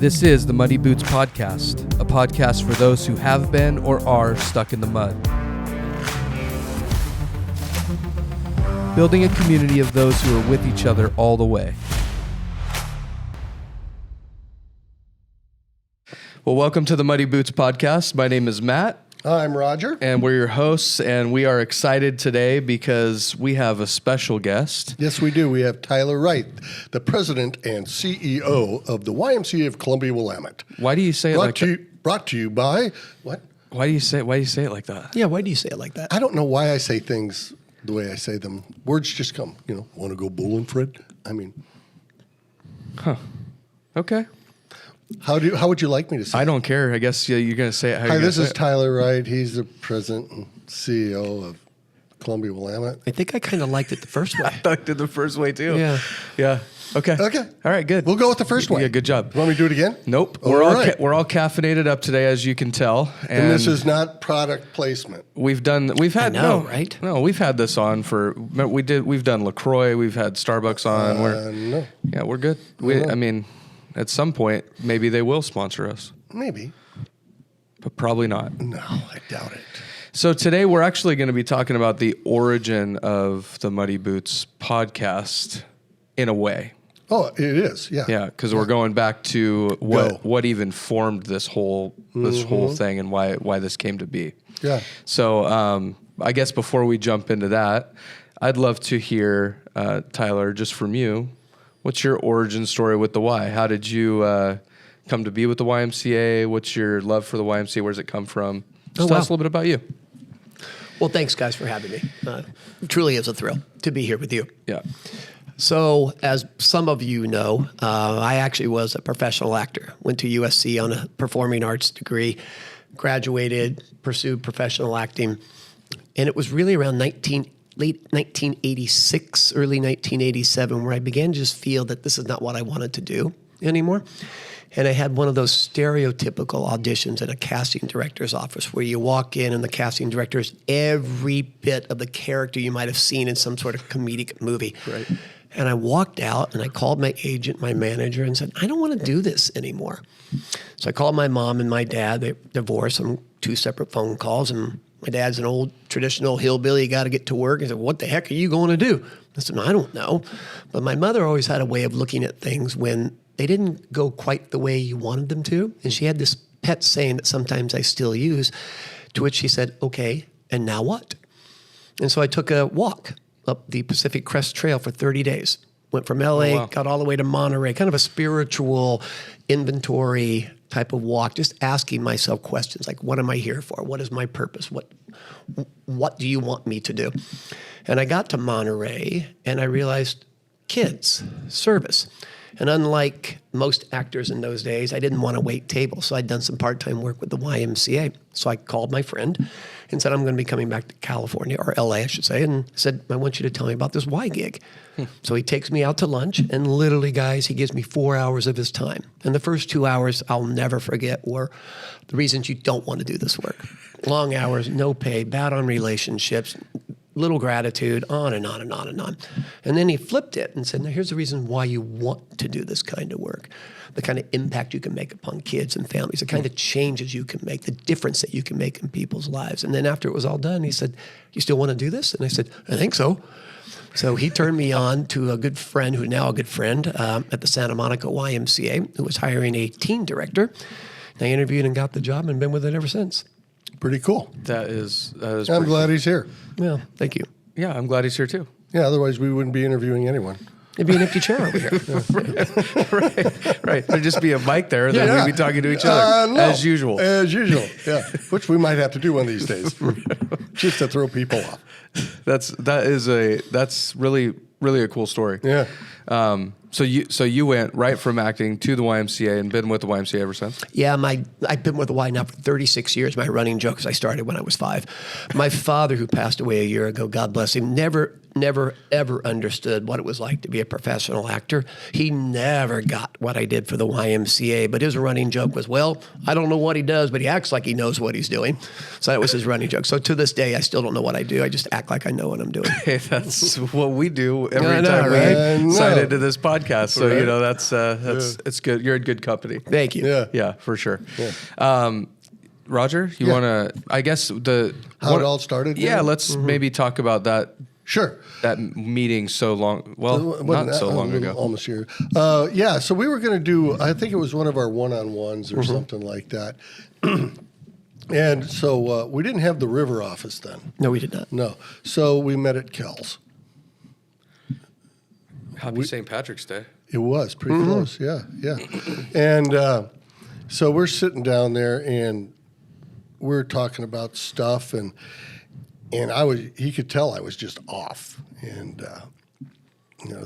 This is the Muddy Boots Podcast, a podcast for those who have been or are stuck in the mud. Building a community of those who are with each other all the way. Well, welcome to the Muddy Boots Podcast. My name is Matt. I'm Roger. And we're your hosts, and we are excited today because we have a special guest. Yes, we do. We have Tyler Wright, the president and CEO of the YMCA of Columbia-Willamette. Why do you say it like that? Brought to you by, what? Why do you say it like that? Yeah, why do you say it like that? I don't know why I say things the way I say them. Words just come, want to go bowling, Fred? Okay. How would you like me to say I don't care. I guess you're going to say it how Hi, you're this say is it. Tyler Wright. He's the president and CEO of Columbia-Willamette. I think I kind of liked it the first way. I did the first way too. Yeah. Okay. Okay. All right. Good. We'll go with the first one. Yeah. Good job. You want me to do it again? Nope. All We're right. all caffeinated up today, as you can tell. And this is not product placement. We've had right? No, we've had this on we've done LaCroix, we've had Starbucks on. No. Yeah, we're good. At some point, maybe they will sponsor us, Maybe. but probably not. No, I doubt it. So today we're actually going to be talking about the origin of the Muddy Boots podcast in a way. Oh, it is. Yeah. Yeah, because we're going back to what even formed this whole thing and why this came to be. Yeah. So I guess before we jump into that, I'd love to hear, Tyler, just from you, what's your origin story with the Y? How did you come to be with the YMCA? What's your love for the YMCA? Where does it come from? Just tell us a little bit about you. Well, thanks, guys, for having me. It truly is a thrill to be here with you. Yeah. So, as some of you know, I actually was a professional actor. Went to USC on a performing arts degree, graduated, pursued professional acting, and it was really around late 1986, early 1987, where I began to just feel that this is not what I wanted to do anymore. And I had one of those stereotypical auditions in a casting director's office where you walk in and the casting director is every bit of the character you might have seen in some sort of comedic movie. Right. And I walked out and I called my agent, my manager, and said, I don't want to do this anymore. So I called my mom and my dad. They divorced on 2 separate phone calls, and my dad's an old traditional hillbilly, got to get to work. He said, what the heck are you going to do? I said, I don't know. But my mother always had a way of looking at things when they didn't go quite the way you wanted them to. And she had this pet saying that sometimes I still use, to which she said, okay, and now what? And so I took a walk up the Pacific Crest Trail for 30 days. Went from LA, got all the way to Monterey, kind of a spiritual inventory type of walk, just asking myself questions like, what am I here for? What is my purpose? What do you want me to do? And I got to Monterey and I realized kids, service. And unlike most actors in those days, I didn't want to wait tables. So I'd done some part-time work with the YMCA. So I called my friend and said, I'm going to be coming back to California, or LA, I should say, and said, I want you to tell me about this Y gig. So he takes me out to lunch, and literally, guys, he gives me 4 hours of his time. And the first 2 hours I'll never forget were the reasons you don't want to do this work. Long hours, no pay, bad on relationships, little gratitude, on and on and on and on. And then he flipped it and said, now here's the reason why you want to do this kind of work, the kind of impact you can make upon kids and families, the kind of changes you can make, the difference that you can make in people's lives. And then after it was all done, he said, you still want to do this? And I said, I think so. So he turned me on to a good friend, who's now a good friend, at the Santa Monica YMCA, who was hiring a teen director. And I interviewed and got the job and been with it ever since. Pretty cool. That is I'm glad he's here. Well, thank you. Yeah, I'm glad he's here too. Yeah, otherwise we wouldn't be interviewing anyone. It'd be an empty chair over here. Right. There'd just be a mic there, then we'd be talking to each other No. as usual. As usual, yeah. Which we might have to do one of these days, just to throw people off. That's really a cool story. Yeah. So you went right from acting to the YMCA and been with the YMCA ever since? Yeah, I've been with the Y now for 36 years. My running joke is I started when I was 5. My father, who passed away a year ago, God bless him, never never, ever understood what it was like to be a professional actor. He never got what I did for the YMCA, but his running joke was, well, I don't know what he does, but he acts like he knows what he's doing. So that was his running joke. So to this day, I still don't know what I do. I just act like I know what I'm doing. Hey, that's what we do every know, time right? we sign into this podcast. So, Right. you know, that's it's good. You're in good company. Thank you. Yeah. Yeah, for sure. Yeah. Roger, you Yeah. want to, I guess How it all started? Yeah, yeah? let's maybe talk about that Sure. meeting so long, well, Wasn't not so that long a little ago. Almost here. Yeah, so we were going to do, I think it was one of our one-on-ones or something like that. And so we didn't have the river office then. No, we did not. No. So we met at Kel's. Happy St. Patrick's Day. It was pretty close. Yeah, yeah. And so we're sitting down there and we're talking about stuff and he could tell I was just off. And,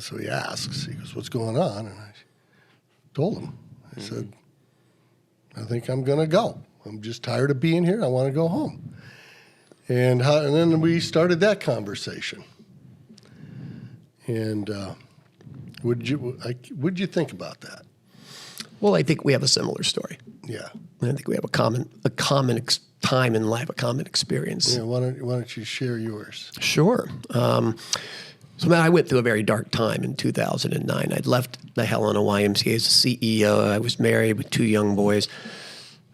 so he asks, he goes, what's going on? And I told him, I said, I think I'm going to go. I'm just tired of being here. I want to go home. And then we started that conversation. And what'd you think about that? Well, I think we have a similar story. Yeah. I think we have a common time in life, a common experience. Yeah. Why don't you share yours? Sure. So, Matt, I went through a very dark time in 2009. I'd left the Helena YMCA as a CEO. I was married with 2 young boys.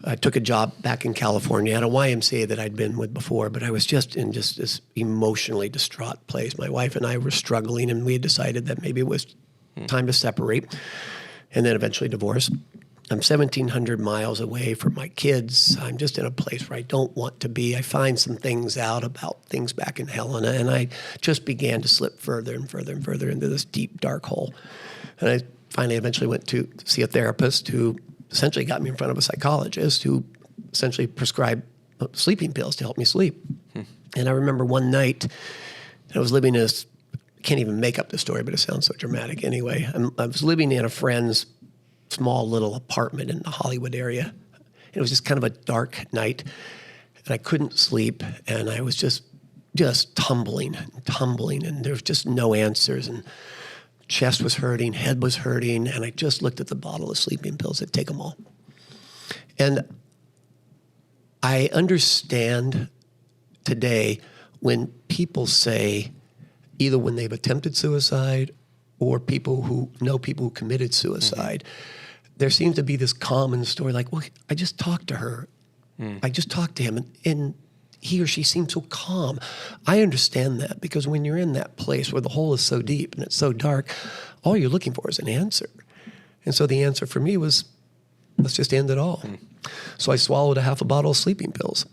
I took a job back in California at a YMCA that I'd been with before, but I was just in this emotionally distraught place. My wife and I were struggling, and we had decided that maybe it was time to separate and then eventually divorce. I'm 1,700 miles away from my kids. I'm just in a place where I don't want to be. I find some things out about things back in Helena, and I just began to slip further and further and further into this deep, dark hole. And I finally eventually went to see a therapist who essentially got me in front of a psychologist who essentially prescribed sleeping pills to help me sleep. And I remember one night, I was living in this, I can't even make up the story, but it sounds so dramatic anyway. I was living in a friend's small little apartment in the Hollywood area. It was just kind of a dark night, and I couldn't sleep, and I was just tumbling, and there was just no answers, and chest was hurting, head was hurting, and I just looked at the bottle of sleeping pills. I'd take them all. And I understand today when people say, either when they've attempted suicide or people who know people who committed suicide, there seems to be this common story like, well, I just talked to her. I just talked to him, and he or she seemed so calm. I understand that because when you're in that place where the hole is so deep and it's so dark, all you're looking for is an answer. And so the answer for me was, let's just end it all. So I swallowed a half a bottle of sleeping pills.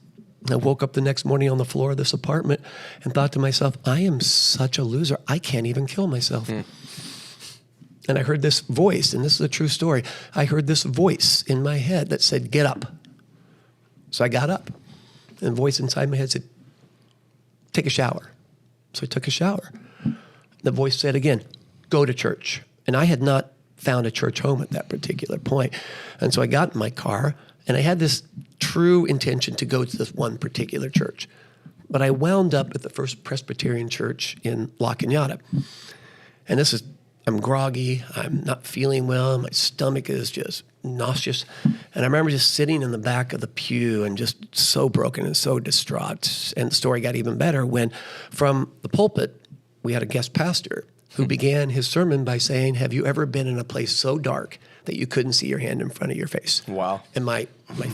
I woke up the next morning on the floor of this apartment and thought to myself, I am such a loser. I can't even kill myself. And I heard this voice, and this is a true story. I heard this voice in my head that said, get up. So I got up. And the voice inside my head said, take a shower. So I took a shower. The voice said again, go to church. And I had not found a church home at that particular point. And so I got in my car, and I had this true intention to go to this one particular church. But I wound up at the First Presbyterian Church in La Cañada. And I'm groggy, I'm not feeling well, my stomach is just nauseous. And I remember just sitting in the back of the pew and just so broken and so distraught. And the story got even better when from the pulpit, we had a guest pastor who began his sermon by saying, have you ever been in a place so dark that you couldn't see your hand in front of your face? Wow. And my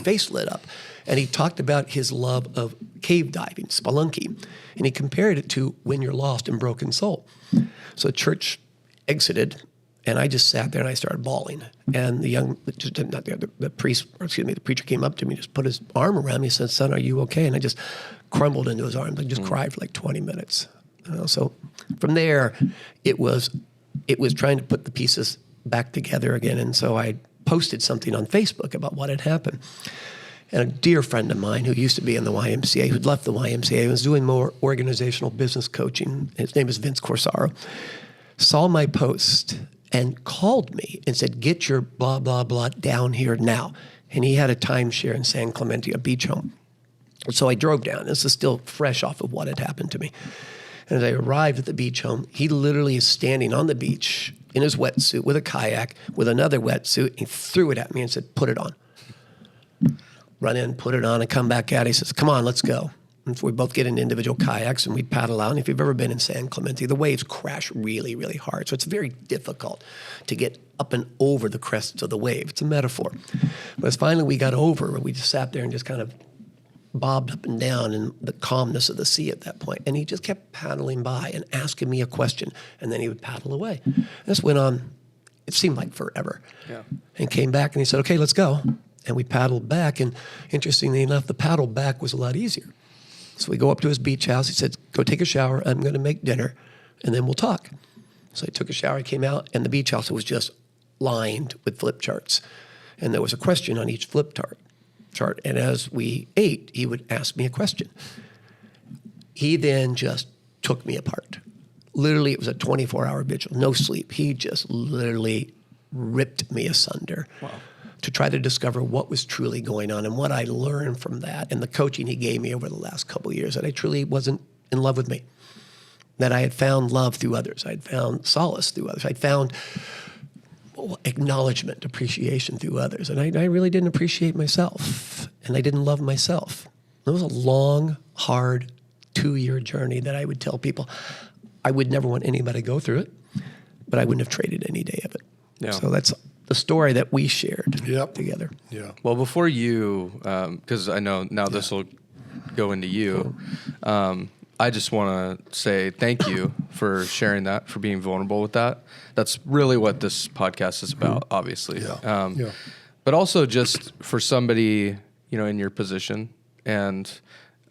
face lit up. And he talked about his love of cave diving, spelunking. And he compared it to when you're lost and broken soul. So church exited, and I just sat there and I started bawling. And the preacher came up to me, just put his arm around me and said, son, are you okay? And I just crumbled into his arms. I just cried for like 20 minutes. So from there, it was trying to put the pieces back together again. And so I posted something on Facebook about what had happened. And a dear friend of mine who used to be in the YMCA, who'd left the YMCA, was doing more organizational business coaching. His name is Vince Corsaro. Saw my post and called me and said, get your blah, blah, blah down here now. And he had a timeshare in San Clemente, a beach home. So I drove down. This is still fresh off of what had happened to me. And as I arrived at the beach home, he literally is standing on the beach in his wetsuit with a kayak, with another wetsuit. He threw it at me and said, "Put it on." Run in, put it on, and come back out. He says, "Come on, let's go." And so we both get in individual kayaks and we paddle out. And if you've ever been in San Clemente, the waves crash really, really hard. So it's very difficult to get up and over the crests of the wave. It's a metaphor. But as finally we got over, we just sat there and just kind of bobbed up and down in the calmness of the sea at that point. And he just kept paddling by and asking me a question. And then he would paddle away. And this went on, it seemed like forever. Yeah. And came back and he said, "Okay, let's go." And we paddled back. And interestingly enough, the paddle back was a lot easier. So we go up to his beach house. He said, "Go take a shower. I'm going to make dinner, and then we'll talk." So I took a shower. I came out, and the beach house was just lined with flip charts. And there was a question on each flip chart. And as we ate, he would ask me a question. He then just took me apart. Literally, it was a 24-hour vigil, no sleep. He just literally ripped me asunder. Wow. To try to discover what was truly going on and what I learned from that and the coaching he gave me over the last couple of years, that I truly wasn't in love with me, that I had found love through others. I'd found solace through others. I'd found acknowledgement, appreciation through others. And I really didn't appreciate myself, and I didn't love myself. It was a long, hard 2-year journey that I would tell people I would never want anybody to go through it, but I wouldn't have traded any day of it. Yeah. So that's the story that we shared together. Yeah. Well, before you, because I know now this will go into you, I just want to say thank you for sharing that, for being vulnerable with that. That's really what this podcast is about, obviously. Yeah. But also just for somebody, in your position. And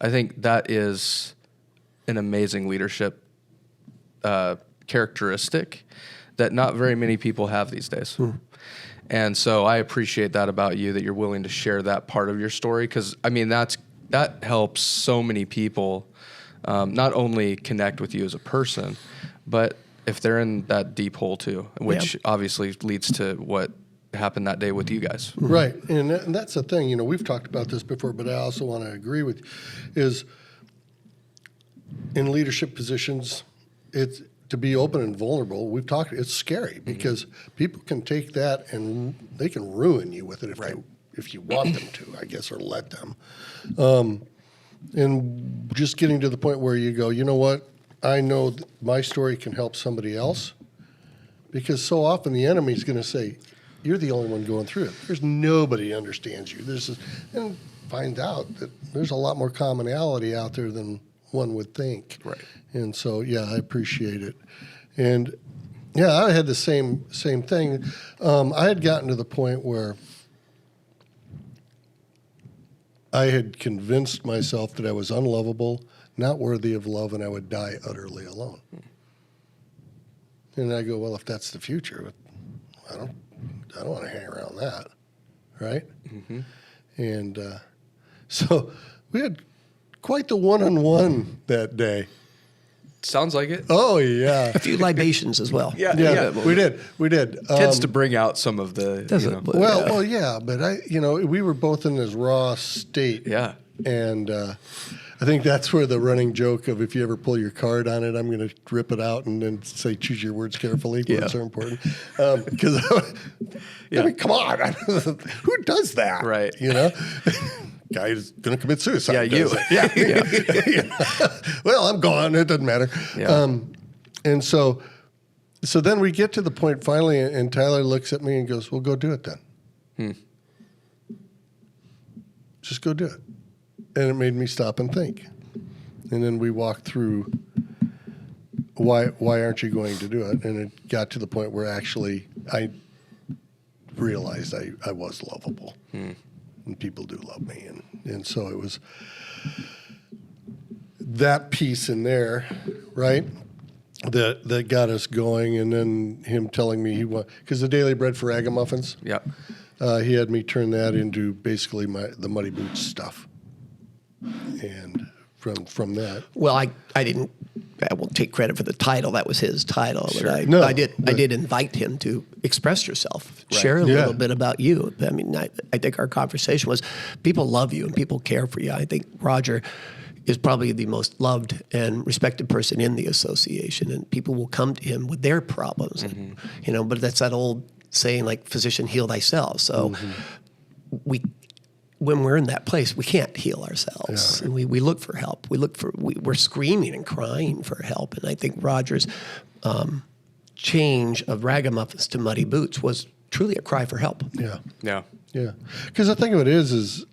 I think that is an amazing leadership characteristic that not very many people have these days. And so I appreciate that about you, that you're willing to share that part of your story. Because, that helps so many people not only connect with you as a person, but if they're in that deep hole too, which obviously leads to what happened that day with you guys. Right. And that's the thing, we've talked about this before, but I also want to agree with you, is in leadership positions, it's to be open and vulnerable. We've talked, it's scary because people can take that and they can ruin you with it if you want them to, I guess, or let them. And just getting to the point where you go, you know what? I know my story can help somebody else, because so often the enemy's going to say, you're the only one going through it. There's nobody understands you. And find out that there's a lot more commonality out there than one would think. Right. And so, I appreciate it. And I had the same thing. I had gotten to the point where I had convinced myself that I was unlovable, not worthy of love, and I would die utterly alone. And I go, well, if that's the future, I don't want to hang around that, right? Mm-hmm. And so we had quite the one-on-one that day. Sounds like it. Oh, yeah. A few libations as well. Yeah, we did. Tends to bring out some of the. Well, yeah, but we were both in this raw state. Yeah. And I think that's where the running joke of, if you ever pull your card on it, I'm going to rip it out and then say, choose your words carefully. Words are important. Because, come on. Who does that? Right. Guy is going to commit suicide. Yeah, you. Well, I'm gone. It doesn't matter. Yeah. And so then we get to the point finally, and Tyler looks at me and goes, well, go do it then. Just go do it. And it made me stop and think. And then we walked through why aren't you going to do it? And it got to the point where actually I realized I was lovable. And people do love me. And so it was that piece in there, right, that got us going. And then him telling me because the Daily Bread for Ragamuffins, he had me turn that into basically the Muddy Boots stuff. And from that, well, I won't take credit for the title. That was his title. Sure. But I did invite him to express yourself, share a little bit about you. I think our conversation was, people love you and people care for you. I think Roger is probably the most loved and respected person in the association, and people will come to him with their problems. And, but that's that old saying, like, physician, heal thyself. So when we're in that place, we can't heal ourselves. And we look for help. We're screaming and crying for help. And I think Roger's change of ragamuffins to muddy boots was truly a cry for help. Yeah. Because the thing of it is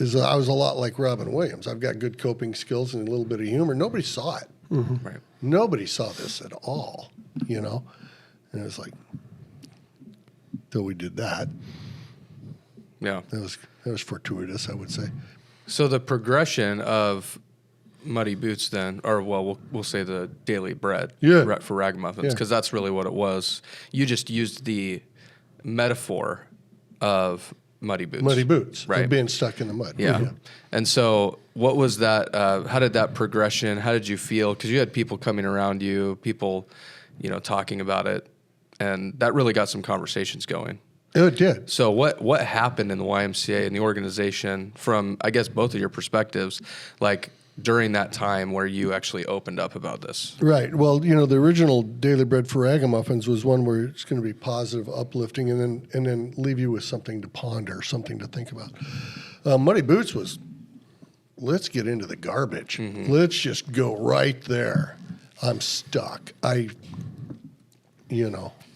I was a lot like Robin Williams. I've got good coping skills and a little bit of humor. Nobody saw it. Right. Nobody saw this at all, And it was like, till we did that. Yeah. That was fortuitous, I would say. So the progression of muddy boots then, or we'll say the daily bread for ragamuffins, because that's really what it was. You just used the metaphor of muddy boots, right? Of being stuck in the mud. Yeah. And so what was that, how did that progression, how did you feel? Because you had people coming around you, people, talking about it, and that really got some conversations going. It did. So what happened in the YMCA and the organization from, I guess, both of your perspectives, like during that time where you actually opened up about this? Right. Well, the original Daily Bread for Ragamuffins was one where it's going to be positive, uplifting, and then leave you with something to ponder, something to think about. Muddy Boots was, let's get into the garbage. Let's just go right there. I'm stuck.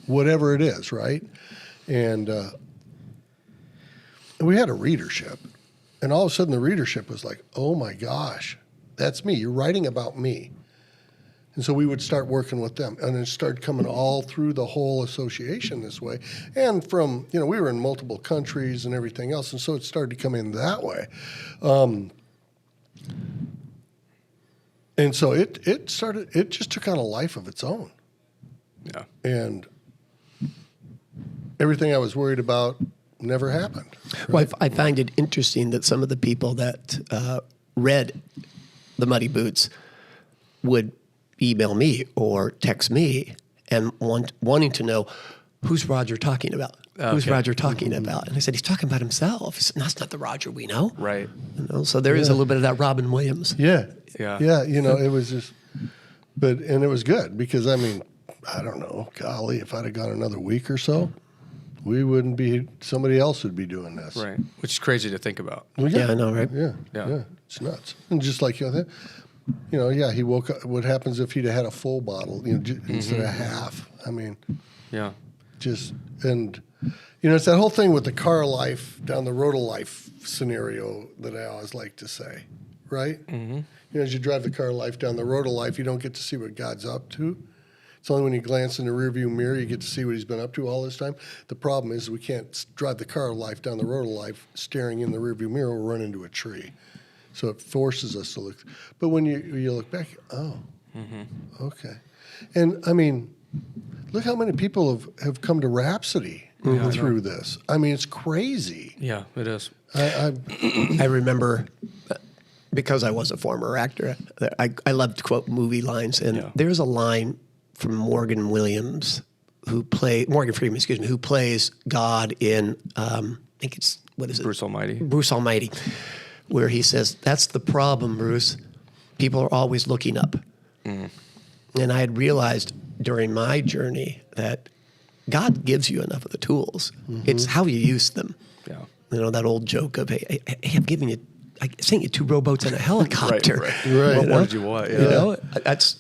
Whatever it is, right? And we had a readership. And all of a sudden the readership was like, oh my gosh, that's me. You're writing about me. And so we would start working with them. And it started coming all through the whole association this way. And from, we were in multiple countries and everything else. And so it started to come in that way. And so it just took on a life of its own. Yeah. And everything I was worried about never happened. Right? Well, I find it interesting that some of the people that read the Muddy Boots would email me or text me and wanting to know, who's Roger talking about? Who's Roger talking about? And I said, he's talking about himself. He said, that's not the Roger we know. Right. So there is a little bit of that Robin Williams. Yeah. Yeah. It was just, and it was good because, I don't know, golly, if I'd have gone another week or so, we wouldn't be, somebody else would be doing this. Right. Which is crazy to think about. Well, Yeah, I know, right? Yeah. It's nuts. And just like, he woke up, what happens if he'd have had a full bottle, instead of half? Yeah. It's that whole thing with the car life down the road of life scenario that I always like to say, right? As you drive the car life down the road of life, you don't get to see what God's up to. It's only when you glance in the rearview mirror you get to see what he's been up to all this time. The problem is we can't drive the car of life down the road of life staring in the rearview mirror. We'll run into a tree. So it forces us to look. But when you look back, okay. And, look how many people have come to Rhapsody through this. It's crazy. Yeah, it is. I remember, because I was a former actor, I loved to quote movie lines. And there's a line from Morgan Freeman, who plays God in, I think it's, what is it? Bruce Almighty. Bruce Almighty, where he says, that's the problem, Bruce. People are always looking up. And I had realized during my journey that God gives you enough of the tools. It's how you use them. Yeah. That old joke of, hey, I'm giving you, I sent you 2 rowboats and a helicopter. Right. What more did you want? Yeah.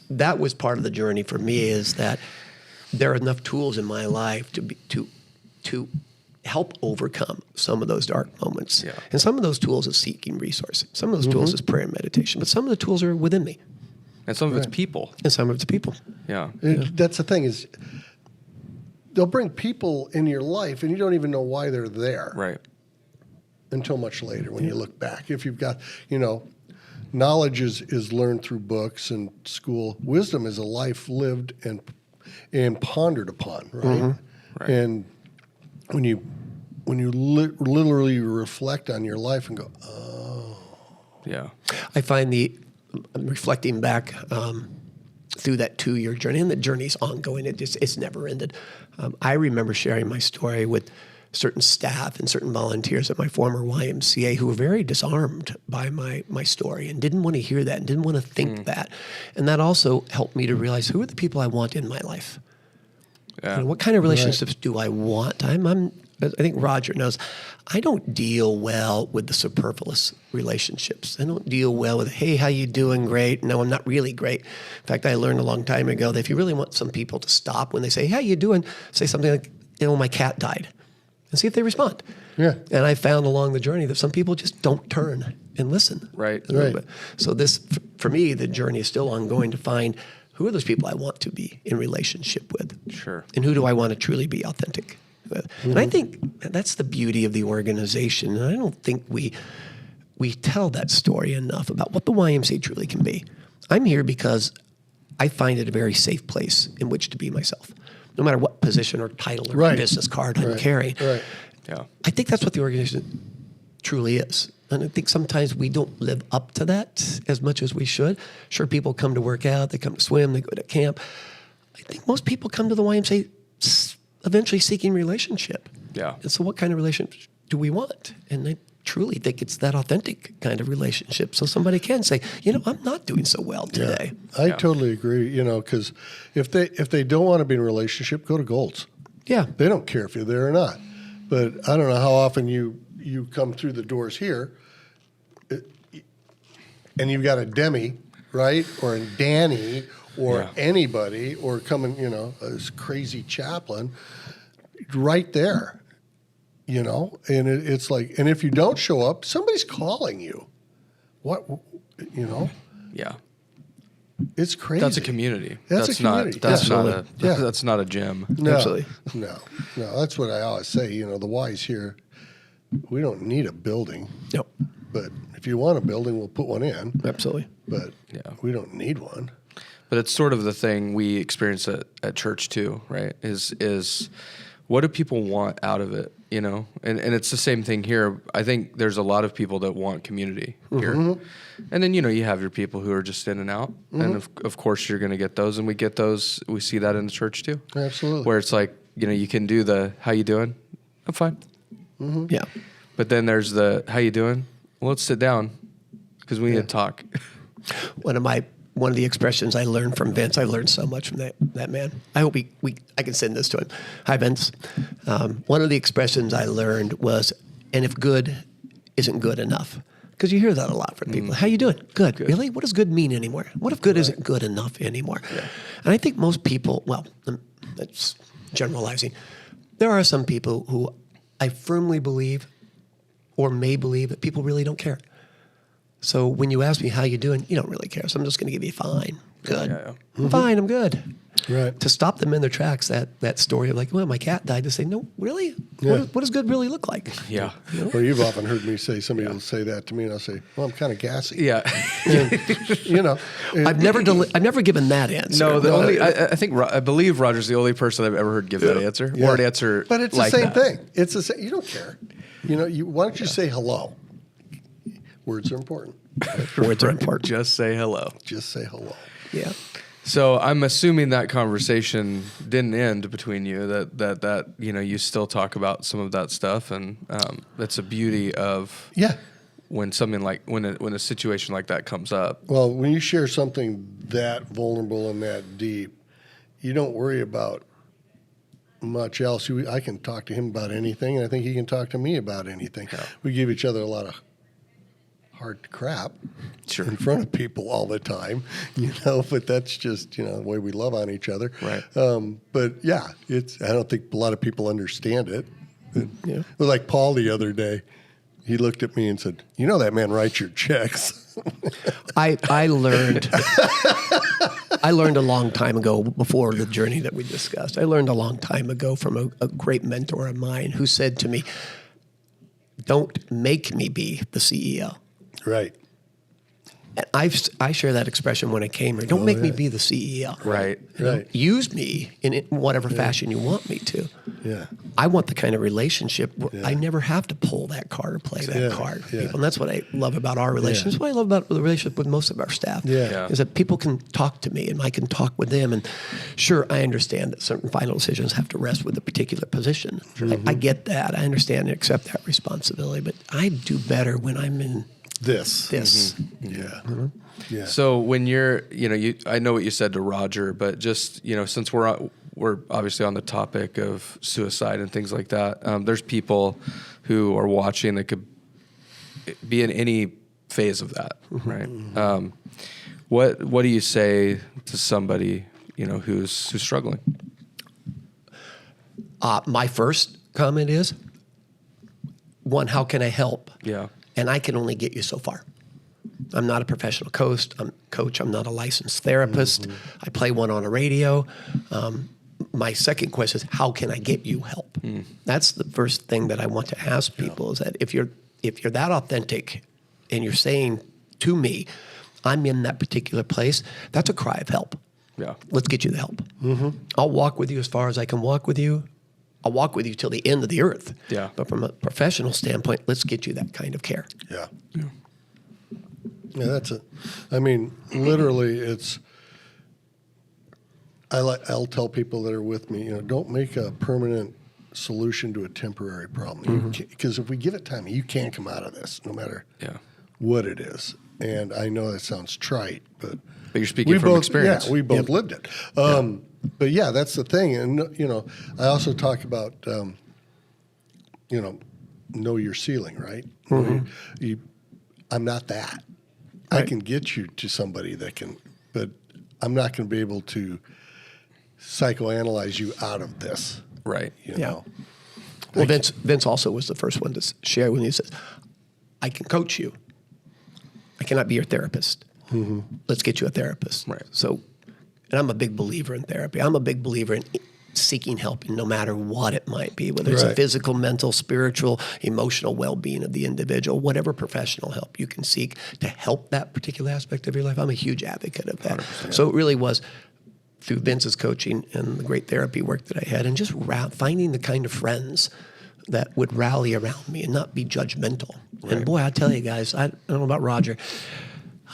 That was part of the journey for me, is that there are enough tools in my life to help overcome some of those dark moments. Yeah. And some of those tools is seeking resources. Some of those tools is prayer and meditation. But some of the tools are within me. And some of it's people. And some of it's people. Yeah. That's the thing is, they'll bring people in your life and you don't even know why they're there. Right. Until much later when you look back. If you've got, knowledge is learned through books and school. Wisdom is a life lived and pondered upon, right? Right. And when you literally reflect on your life and go, oh. Yeah. I find reflecting back through that 2-year journey, and the journey's ongoing. It's never ended. I remember sharing my story with certain staff and certain volunteers at my former YMCA who were very disarmed by my story and didn't want to hear that and didn't want to think that. And that also helped me to realize who are the people I want in my life. Yeah. You know, what kind of relationships do I want? I think Roger knows, I don't deal well with the superfluous relationships. I don't deal well with, hey, how you doing? Great. No, I'm not really great. In fact, I learned a long time ago that if you really want some people to stop when they say, how you doing? Say something like, my cat died, and see if they respond. Yeah. And I found along the journey that some people just don't turn and listen. Right. So this, for me, the journey is still ongoing to find who are those people I want to be in relationship with. Sure. And who do I want to truly be authentic with? And I think that's the beauty of the organization. And I don't think we tell that story enough about what the YMCA truly can be. I'm here because I find it a very safe place in which to be myself, no matter what position or title or business card I'm carrying. Right. Yeah. I think that's what the organization truly is. And I think sometimes we don't live up to that as much as we should. Sure, people come to work out, they come to swim, they go to camp. I think most people come to the YMCA eventually seeking relationship. Yeah. And so what kind of relationship do we want? And I truly think it's that authentic kind of relationship. So somebody can say, I'm not doing so well today. I totally agree, because if they don't want to be in a relationship, go to Gold's. Yeah. They don't care if you're there or not. But I don't know how often you come through the doors here and you've got a Demi, right? Or a Danny or anybody or coming, this crazy chaplain right there, and it's like, and if you don't show up, somebody's calling you. What, Yeah. It's crazy. That's a community. That's a community. That's not a gym. No, Absolutely. No. That's what I always say. The Y's here, we don't need a building. Yep. But if you want a building, we'll put one in. Absolutely. But we don't need one. But it's sort of the thing we experience at church too, right? Is what do people want out of it? And it's the same thing here. I think there's a lot of people that want community here. Mm-hmm. And then, you have your people who are just in and out. Mm-hmm. And of course you're going to get those. And we get those. We see that in the church too. Absolutely. Where it's like, you can do the, how you doing? I'm fine. Mm-hmm. Yeah. But then there's the, how you doing? Well, let's sit down because we need to talk. One of the expressions I learned from Vince, I learned so much from that man. I hope I can send this to him. Hi, Vince. One of the expressions I learned was, and if good isn't good enough. Because you hear that a lot from people. How you doing? Good. Really? What does good mean anymore? What if good isn't good enough anymore? Yeah. And I think most people, that's generalizing. There are some people who I firmly believe or may believe that people really don't care. So when you ask me how you doing, you don't really care. So I'm just going to give you fine, good, Mm-hmm. fine, I'm good. Right. To stop them in their tracks, that story of like, well, my cat died. To say, no, really? Yeah. What does good really look like? Yeah. Well, you've often heard me say, somebody will say that to me, and I'll say, well, I'm kind of gassy. Yeah. And, I've never given that answer. No, I believe Roger's the only person I've ever heard give that answer. Yeah. Or an answer. But it's like the same that. thing. It's the same. You don't care. Why don't you say hello? Words are important. Words are important. Just say hello. Just say hello. Yeah. So I'm assuming that conversation didn't end between you. That you still talk about some of that stuff, and that's the beauty of when something like when a situation like that comes up. Well, when you share something that vulnerable and that deep, you don't worry about much else. I can talk to him about anything, and I think he can talk to me about anything. Yeah. We give each other a lot of hard crap in front of people all the time, but that's just, the way we love on each other. Right. But I don't think a lot of people understand it. It was like Paul the other day. He looked at me and said, that man writes your checks. I learned a long time ago, before the journey that we discussed, I learned a long time ago from a great mentor of mine who said to me, don't make me be the CEO. Right. And I share that expression when I came here. Don't make me be the CEO. Right. You know, Right. use me in whatever fashion you want me to. Yeah. I want the kind of relationship where I never have to pull that card or play that card for people. And that's what I love about our relationship. That's what I love about the relationship with most of our staff. Yeah. Is that people can talk to me and I can talk with them. And sure, I understand that certain final decisions have to rest with a particular position. I get that. I understand and accept that responsibility. But I do better when I'm in This. this. Yeah. Yeah. So when you're, I know what you said to Roger, but just, since we're obviously on the topic of suicide and things like that, there's people who are watching that could be in any phase of that, right? What do you say to somebody, who's struggling? My first comment is, one, how can I help? Yeah. And I can only get you so far. I'm not a professional coach. I'm not a licensed therapist. I play one on a radio. My second question is, how can I get you help? That's the first thing that I want to ask people is that if you're that authentic and you're saying to me, I'm in that particular place, that's a cry of help. Yeah. Let's get you the help. I'll walk with you as far as I can walk with you. I'll walk with you till the end of the earth. Yeah. But from a professional standpoint, let's get you that kind of care. Yeah. Yeah, that's it. I mean, literally, it's. I'll tell people that are with me, don't make a permanent solution to a temporary problem. Because if we give it time, you can come out of this, no matter what it is. And I know that sounds trite, but you're speaking from experience. Yeah, we both lived it. But yeah, that's the thing. And I also talk about, know your ceiling, right? I'm not that. I can get you to somebody that can, but I'm not going to be able to psychoanalyze you out of this. Right. You know? Well, Vince also was the first one to share when he says, I can coach you. I cannot be your therapist. Let's get you a therapist. Right. So, and I'm a big believer in therapy. I'm a big believer in seeking help, no matter what it might be, whether it's a physical, mental, spiritual, emotional well-being of the individual, whatever professional help you can seek to help that particular aspect of your life. I'm a huge advocate of that. 100%. So it really was through Vince's coaching and the great therapy work that I had and just finding the kind of friends that would rally around me and not be judgmental. Right. And boy, I tell you guys, I don't know about Roger,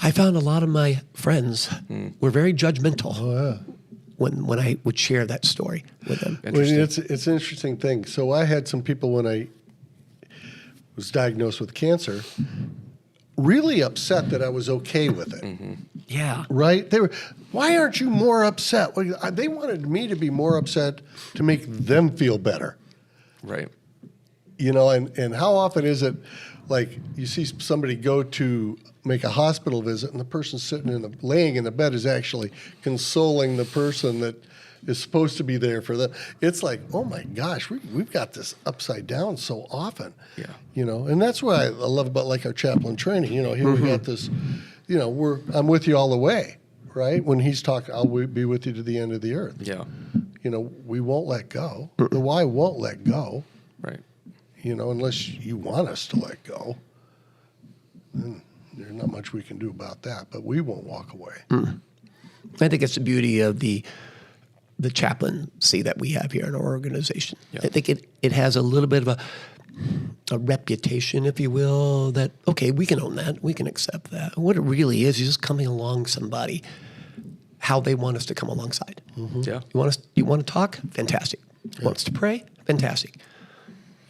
I found a lot of my friends were very judgmental. Oh, yeah. When I would share that story with them. Well, it's an interesting thing. So I had some people when I was diagnosed with cancer really upset that I was okay with it. Yeah. Right? They were, why aren't you more upset? Well, they wanted me to be more upset to make them feel better. Right. And how often is it like you see somebody go to make a hospital visit and the person laying in the bed is actually consoling the person that is supposed to be there for them. It's like, oh my gosh, we've got this upside down so often. Yeah. And that's what I love about like our chaplain training. Here we got this, I'm with you all the way, right? When he's talking, I'll be with you to the end of the earth. Yeah. We won't let go. The why won't let go. Right. Unless you want us to let go, then there's not much we can do about that, but we won't walk away. I think it's the beauty of the chaplaincy that we have here in our organization. Yeah. I think it has a little bit of a reputation, if you will, that, okay, we can own that. We can accept that. What it really is just coming along somebody, how they want us to come alongside. Yeah. You want to talk? Fantastic. You want us to pray? Fantastic.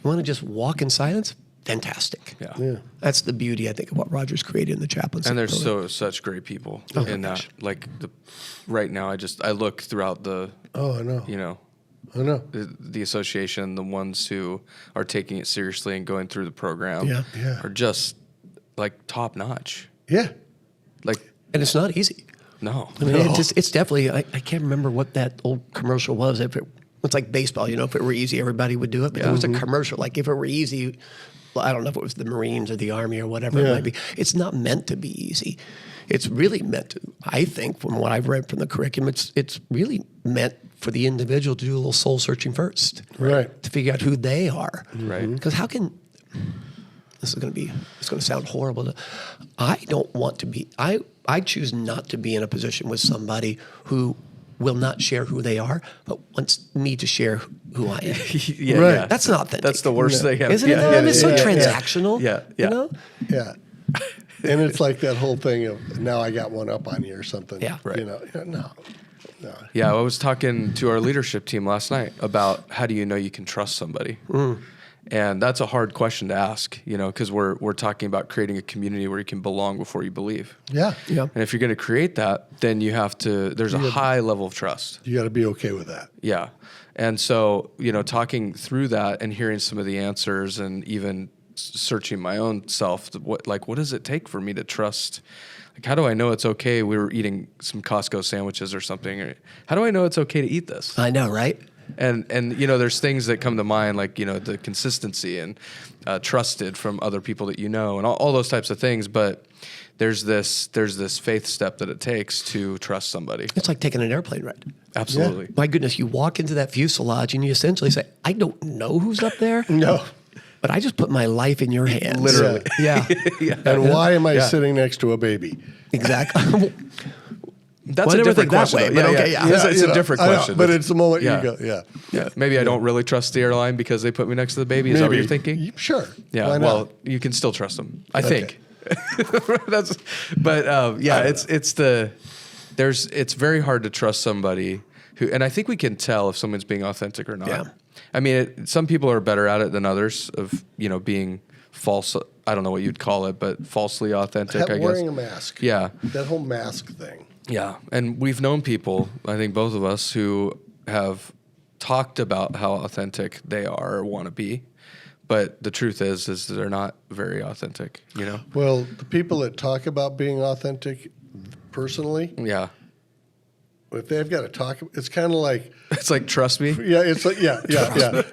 You want to just walk in silence? Fantastic. Yeah. That's the beauty, I think, of what Roger's created in the chaplaincy. And there's such great people in that. Like right now, I look throughout the. Oh, I know. I know. The association, the ones who are taking it seriously and going through the program, are just like top notch. Yeah. And it's not easy. No. I mean, it's definitely. I can't remember what that old commercial was. It's like baseball, if it were easy, everybody would do it. But there was a commercial, like if it were easy, well, I don't know if it was the Marines or the Army or whatever it might be. It's not meant to be easy. It's really meant to, I think, from what I've read from the curriculum, it's really meant for the individual to do a little soul searching first. Right. To figure out who they are. Right. Because how can it's going to sound horrible. I don't want to be, I choose not to be in a position with somebody who will not share who they are, but wants me to share who I am. Yeah, Right. yeah. That's not authentic. That's the worst thing. Isn't it? It's so transactional. Yeah. You know? Yeah. And it's like that whole thing of now I got one up on you or something. Yeah. Right. You know, no. Yeah, I was talking to our leadership team last night about how do you know you can trust somebody? And that's a hard question to ask, you know, because we're talking about creating a community where you can belong before you believe. Yeah. Yeah. And if you're going to create that, then you have to, there's a high level of trust. You got to be okay with that. Yeah. And so, you know, talking through that and hearing some of the answers and even searching my own self, what does it take for me to trust? Like, how do I know it's okay? We were eating some Costco sandwiches or something. How do I know it's okay to eat this? I know, right? And you know, there's things that come to mind, like, you know, the consistency and trusted from other people that you know, and all those types of things. But there's this faith step that it takes to trust somebody. It's like taking an airplane ride. Absolutely. My goodness, you walk into that fuselage and you essentially say, I don't know who's up there, No. but I just put my life in your hands. Literally. Yeah. And why am I sitting next to a baby? Exactly. That's Well, I a never different think that question. way, though. but okay, yeah. It's you a know, different I know, question. but it's the moment Yeah. you go, Yeah. Maybe I don't really trust the airline because they put me next to the baby. Is that what you're thinking? Sure. Yeah. Why not? Well, you can still trust them, I Okay. think. It's very hard to trust somebody who, and I think we can tell if someone's being authentic or not. Yeah. I mean, some people are better at it than others of, you know, being false. I don't know what you'd call it, but falsely authentic, I guess. Wearing a mask. Yeah. That whole mask thing. Yeah. And we've known people, I think both of us, who have talked about how authentic they are or want to be. But the truth is they're not very authentic, you know? Well, the people that talk about being authentic personally, Yeah. if they've got to talk, it's kind of like, It's like, trust me. yeah, it's like, yeah.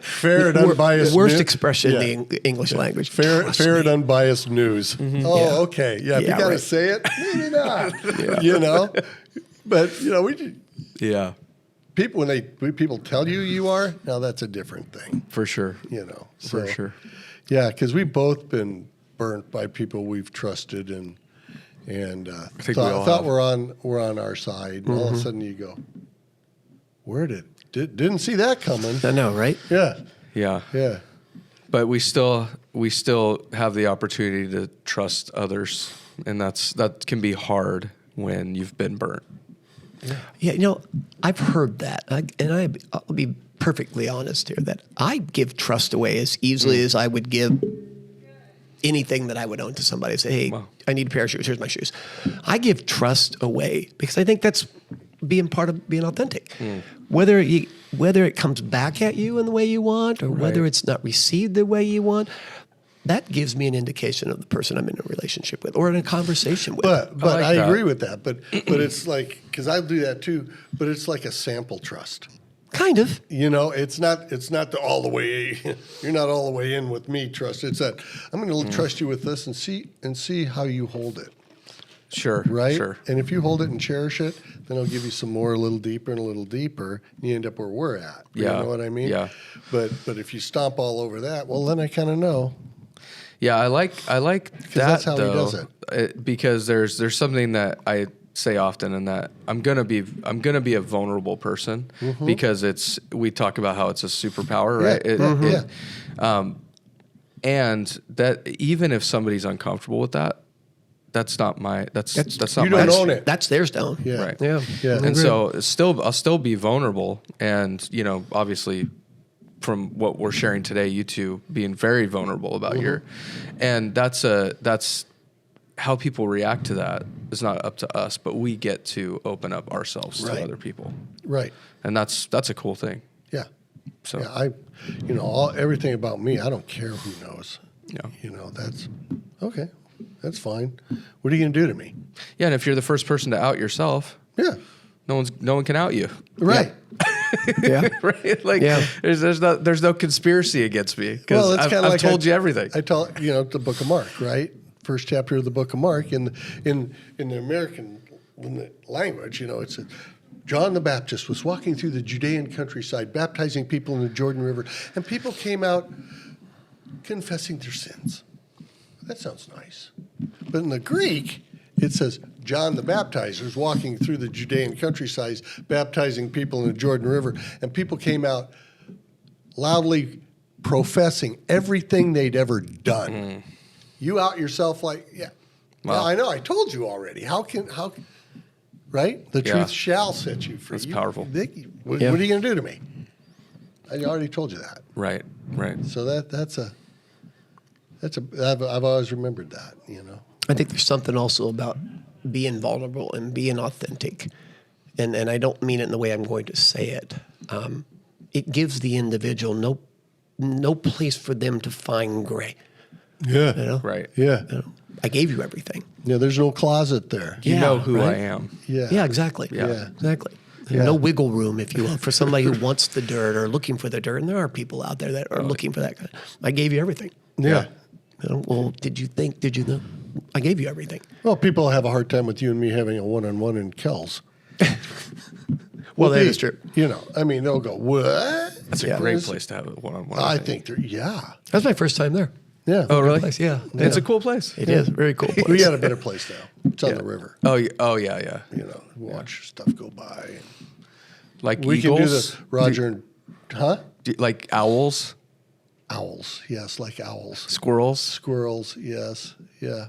Fair and unbiased. The worst news. expression Yeah. in the English language. Fair Trust and me. unbiased news. Oh, Yeah. okay. Yeah, if Yeah, you got to right. say it, maybe not. You know? But, you know, Yeah, people, when people tell you are, now that's a different thing, for sure. you know? For So, sure. Yeah, because we've both been burnt by people we've trusted and think we all thought have. we're on our side, and all of a sudden you go, didn't see that coming. I know, right? Yeah, Yeah. But we still have the opportunity to trust others, and that can be hard when you've been burnt. Yeah, you know, I've heard that, I'll be perfectly honest here, that I give trust away as easily as I would give anything that I would own to somebody. Say, hey, Wow. I need a pair of shoes. Here's my shoes. I give trust away because I think that's being part of being authentic. Whether it comes back at you in the way you want, or whether Right. it's not received the way you want, that gives me an indication of the person I'm in a relationship with or in a conversation with. but like I that. agree with that. But it's like, because I do that too. But it's like a sample trust. Kind of. You know, it's not the all the way. You're not all the way in with me. Trust. It's that I'm going to trust you with this and see how you hold it. Sure. Right. Sure. And if you hold it and cherish it, then I'll give you some more, a little deeper and a little deeper, and you end up where we're at. Yeah. You know what I mean? Yeah. But if you stomp all over that, well, then I kind of know. Yeah, I like that that's how he though, does it. because there's something that I say often, and that I'm gonna be a vulnerable person because we talk about how it's a superpower, right? Yeah. And that even if somebody's uncomfortable with that, that's not that's not you my don't own it. That's theirs, down. Yeah. Right. Yeah. Yeah. And so I'll still be vulnerable, and you know, obviously, from what we're sharing today, you two being very vulnerable about and that's how people react to that is not up to us, but we get to open up ourselves to other people, Right. and that's a cool thing. Yeah. So Yeah. Everything about me, I don't care who knows. yeah, You know, that's okay. That's fine. What are you going to do to me? yeah. And if you're the first person to out yourself, Yeah. no one can out you. Right. Yeah. Right? Like Yeah. there's no conspircy against me because Well, it's I've kind of like told you everything. I tell the Book of Mark, right? First chapter of the Book of Mark in the American language, you know, it says John the Baptist was walking through the Judean countryside, baptizing people in the Jordan River, and people came out confessing their sins. That sounds nice. But in the Greek, it says John the Baptizer is walking through the Judean countryside, baptizing people in the Jordan River, and people came out loudly professing everything they'd ever done. You out yourself like, yeah. Wow. Yeah, I know. I told you already. How right? The truth shall set you free. That's powerful. What are you going to do to me? I already told you that. Right. So that's I've always remembered that, you know. I think there's something also about being vulnerable and being authentic. And I don't mean it in the way I'm going to say it. It gives the individual no place for them to find gray. Yeah. You know? Right. Yeah. You know, I gave you everything. Yeah, there's no closet there. You know who right? I am. Yeah. Yeah, exactly. Yeah. Exactly. Yeah. No wiggle room, if you will, for somebody who wants the dirt or looking for the dirt. And there are people out there that are looking for that. I gave you everything. Yeah. You know, well, did you know? I gave you everything. Well, people have a hard time with you and me having a one-on-one in Kells. Well, that is true. You know, I mean, they'll go, what? That's a great place to have a one-on-one. I think they're, yeah. That was my first time there. Yeah. Oh, really? Place, yeah. It's a cool place. It is. Very cool place. We got a better place now. It's on the river. Oh, yeah. You know, watch stuff go by. Like We eagles? can do the Roger and, huh? Like owls? Owls. Yes, like owls. Squirrels? Squirrels. Yes. Yeah.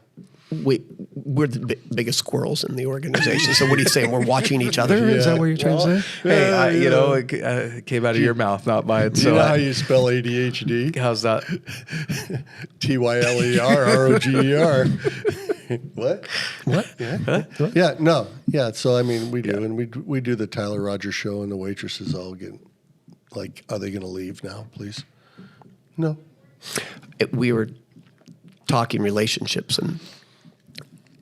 We're the biggest squirrels in the organization. So what are you saying? We're watching each other? Is that what you're trying to say? Hey, it came out of your mouth, not mine. Do So you know how you spell ADHD? how's that? TYLERROGER. What? What? Yeah, no. Yeah, so I mean, we do. And we do the Tyler Rogers show, and the waitresses all get like, are they going to leave now, please? No. We were talking relationships, and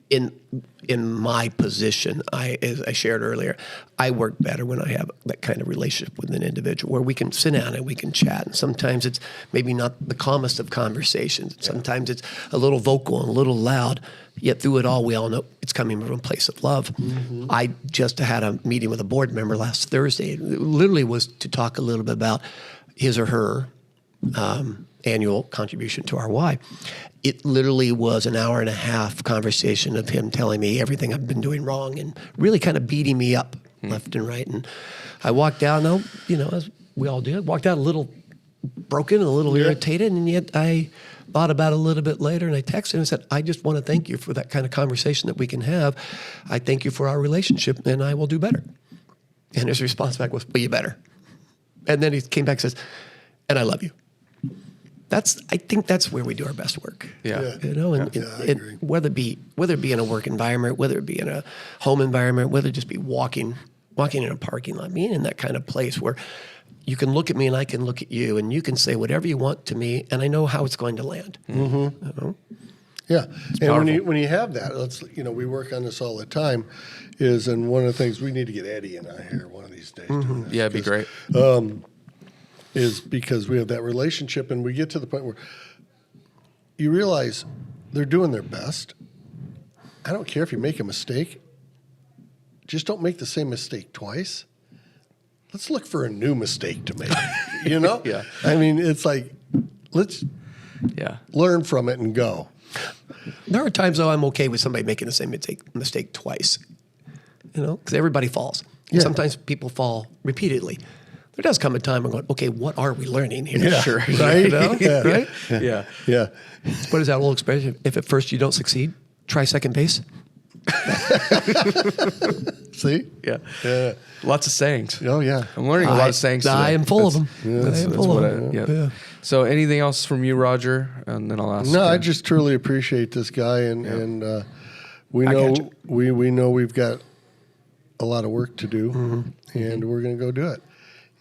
in my position, as I shared earlier, I work better when I have that kind of relationship with an individual where we can sit down and we can chat. And sometimes it's maybe not the calmest of conversations. Sometimes it's a little vocal and a little loud. Yet through it all, we all know it's coming from a place of love. Mm-hmm. I just had a meeting with a board member last Thursday. It literally was to talk a little bit about his or her annual contribution to our Y. It literally was an hour and a half conversation of him telling me everything I've been doing wrong and really kind of beating me up left and right. And I walked out, as we all did, walked out a little broken, a little irritated, and yet I thought about it a little bit later, and I texted him and said, I just want to thank you for that kind of conversation that we can have. I thank you for our relationship, and I will do better. And his response back was, well, you better. And then he came back and says, and I love you. I think that's where we do our best work. Yeah. You know, and I agree. whether it be in a work environment, whether it be in a home environment, whether it just be walking in a parking lot, being in that kind of place where you can look at me and I can look at you, and you can say whatever you want to me, and I know how it's going to land. Mm-hmm. You know? Yeah, and powerful. when you have that, we work on this all the time. And one of the things we need to get Eddie in out here one of these days. Doing this, Yeah, it'd be great. Is because we have that relationship, and we get to the point where you realize they're doing their best. I don't care if you make a mistake. Just don't make the same mistake twice. Let's look for a new mistake to make. Yeah. I mean, it's like, let's learn from it and go. There are times, though, I'm okay with somebody making the same mistake twice, because everybody falls. Yeah. Sometimes people fall repeatedly. There does come a time I'm going, okay, what are we learning here? Yeah, Sure. right? Yeah. Right? Yeah. Yeah. What is that old expression? If at first you don't succeed, try second base. See? Yeah. Yeah. Lots of sayings. Oh, yeah. I'm learning a lot of sayings today. I am full of them. That's what I. So anything else from you, Roger? And then I'll ask. No, you. I just truly appreciate this guy, and we I know got you. we know we've got a lot of work to do, and we're going to go do it.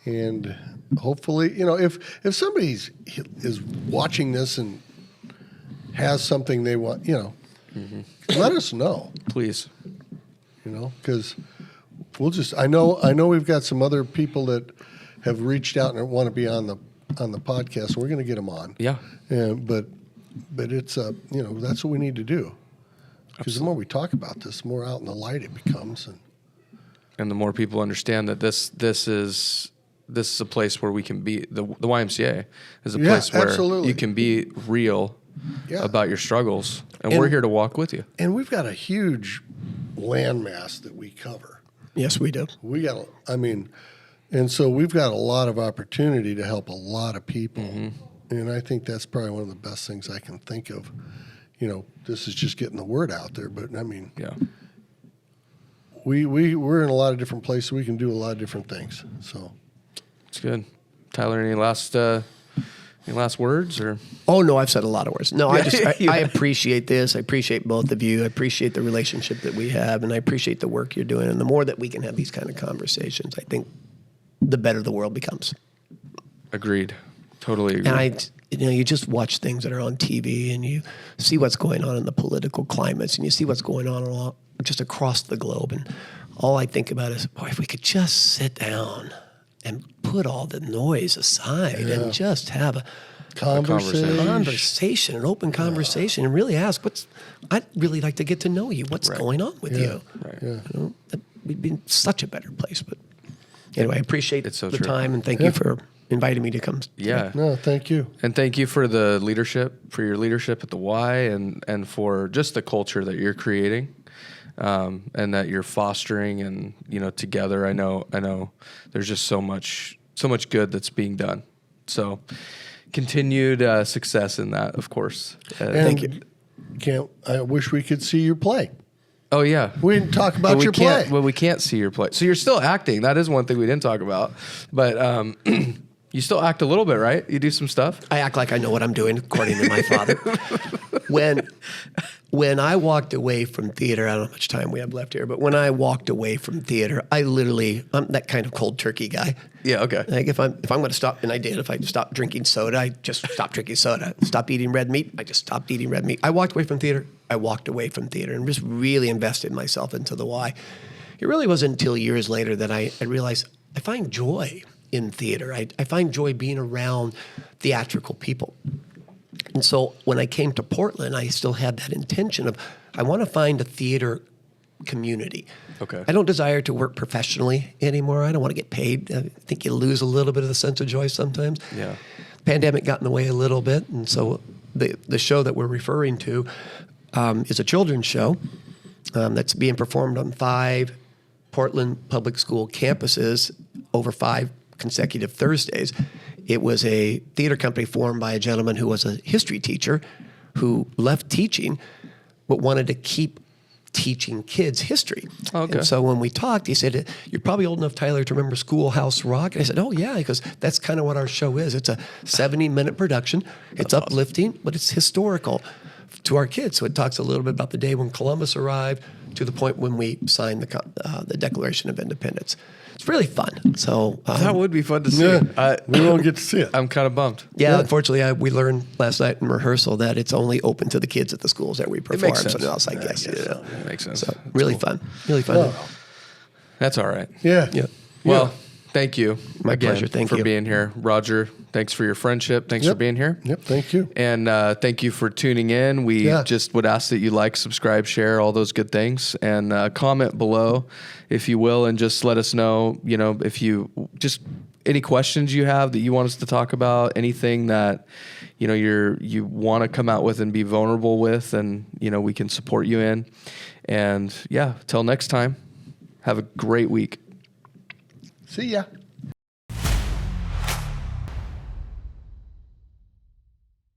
And hopefully, if somebody is watching this and has something they want, let us know. Please. Because we'll just. I know we've got some other people that have reached out and want to be on the podcast. So we're going to get them on. Yeah. But it's that's what we need to do. Because the more we talk about this, the more out in the light it becomes, And the more people understand that this is a place where we can be. The YMCA is a place where absolutely. you can be real about your struggles, and we're here to walk with you. And we've got a huge landmass that we cover. Yes, we do. And so we've got a lot of opportunity to help a lot of people. And I think that's probably one of the best things I can think of. This is just getting the word out there. But Yeah. we're in a lot of different places. We can do a lot of different things. So It's good. Tyler, any last words or? Oh no, I've said a lot of words. No, Yeah. I appreciate this. I appreciate both of you. I appreciate the relationship that we have, and I appreciate the work you're doing. And the more that we can have these kind of conversations, I think the better the world becomes. Agreed. Totally agree. And you just watch things that are on TV, and you see what's going on in the political climates, and you see what's going on just across the globe. And all I think about is, boy, if we could just sit down and put all the noise aside and just have a conversation, an open conversation, and really ask, I'd really like to get to know you. What's going on with you? Right. yeah. We'd be in such a better place. But anyway, I appreciate the true. time, and thank you for inviting me to come. Yeah. No, thank you. And thank you for your leadership at the Y, and for just the culture that you're creating, and that you're fostering, and together. I know there's just so much good that's being done. So continued success in that, of course. Thank you. I wish we could see your play. Oh yeah, We didn't talk about your play. Well, we can't see your play. So you're still acting. That is one thing we didn't talk about. But you still act a little bit, right? You do some stuff. I act like I know what I'm doing, according to my father. When I walked away from theater, I don't know how much time we have left here, but when I walked away from theater, I'm that kind of cold turkey guy. Yeah. Okay. Like if I'm going to stop, and I did. If I stopped drinking soda, I just stopped drinking soda. Stop eating red meat, I just stopped eating red meat. I walked away from theater. I walked away from theater and just really invested myself into the Y. It really wasn't until years later that I realized I find joy in theater. I find joy being around theatrical people. And so when I came to Portland, I still had that intention of, I want to find a theater community. Okay. I don't desire to work professionally anymore. I don't want to get paid. I think you lose a little bit of the sense of joy sometimes. Yeah. Pandemic got in the way a little bit. And so the show that we're referring to is a children's show that's being performed on 5 Portland public school campuses over 5 consecutive Thursdays. It was a theater company formed by a gentleman who was a history teacher who left teaching but wanted to keep teaching kids history. Okay. And so when we talked, he said, "You're probably old enough, Tyler, to remember Schoolhouse Rock." And I said, "Oh, yeah," because that's kind of what our show is. It's a 70-minute production. It's uplifting, but it's historical to our kids. So it talks a little bit about the day when Columbus arrived to the point when we signed the Declaration of Independence. It's really fun. So That would be fun to see. Yeah, we won't get to see it. I'm kind of bummed. yeah, unfortunately, we learned last night in rehearsal that it's only open to the kids at the schools that we perform. makes sense. Something else, I guess. Yeah, it makes sense. So really fun. Really fun. Well, That's all right. yeah. Yeah. Well, thank you. My again pleasure. Thank for you. being here. Roger, thanks for your friendship. Thanks for Yep. being here. Yep. Thank you. And thank you for tuning in. We just would ask that you like, subscribe, share, all those good things. And comment below, if you will, and just let us know, if you just any questions you have that you want us to talk about, anything that, you want to come out with and be vulnerable with, and, we can support you in. And yeah, till next time, have a great week. See ya.